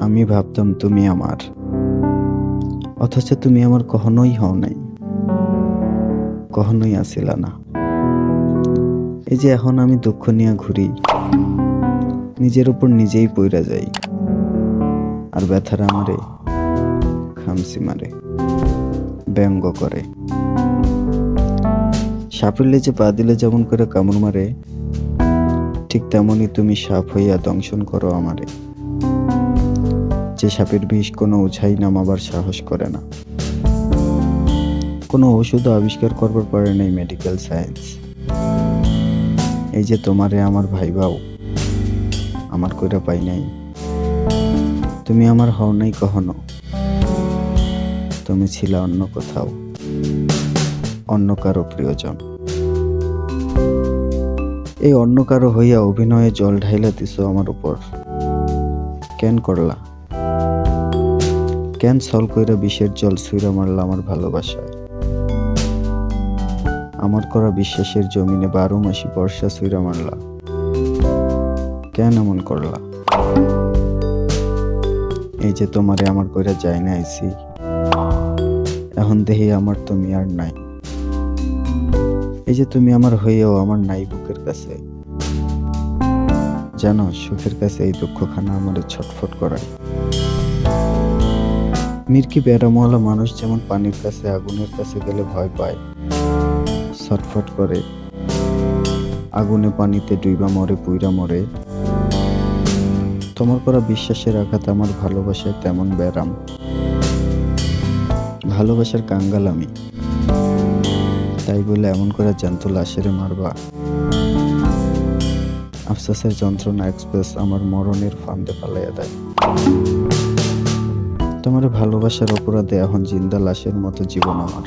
আমি ভাবতাম তুমি আমার, অথচ তুমি আমার কখনোই হও নাই, কখনোই আসিলা না। এই যে এখন আমি দুঃখ নিয়ে ঘুরি, নিজের উপর নিজেই পইরা যাই, আর ব্যথার আমারে খামসি মারে, ব্যঙ্গ করে। সাপের লেজে পা দিলে যেমন করে কামড় মারে, ঠিক তেমনই তুমি সাপ হইয়া দংশন করো আমারে। যে সাপের বিষ কোনো উঝাই নামাবার সাহস করে না, কোনো ওষুধ আবিষ্কার করবার পারে নাই মেডিকেল সায়েন্স। এই যে তোমারে আমার ভাইবাও আমার কইরা পাই নাই, তুমি আমার হও নাই কখনো, তুমি ছিলা অন্য কোথাও, অন্য কারো প্রিয়জন। এই অন্য কারো হইয়া অভিনয়ে জল ঢাইলা দিছো আমার উপর। কেন করলা? কেন ছল কইরা বিষের জল ছুঁইরা মারলা আমার ভালোবাসায়? আমার করা বিশ্বাসের জমিনে 12 মাসি বর্ষা ছুঁইরা মারলা। কেন এমন করলা? এই যে তোমারে আমার কইরা যাই না আইছি, এখন দেহি আমার তুমি আর নাই। এই যে তুমি আমার হইয়াও আমার নাই বুকের কাছে। জানো, সুখের কাছে এই দুঃখখানা আমারে ছটফট করায়। মির্কি ব্যারামওয়ালা মানুষ যেমন পানির কাছে আগুনের কাছে গেলে ভয় পায়, ছটফট করে, আগুনে পানিতে ডুইবা মরে, পুইরা মরে, তোমার করা বিশ্বাসের আঘাত আমার ভালোবাসায় তেমন ব্যারাম। ভালোবাসার কাঙ্গাল আমি, তাই বলে এমন করে জ্যান্ত লাশেরে মারবা? আফসোসের যন্ত্রণা এক্সপ্রেস আমার মরণের ফান্দে ফালাইয়া দেয়। তোমার ভালোবাসার অপরাধে এখন জিন্দা লাশের মতো জীবন আমার।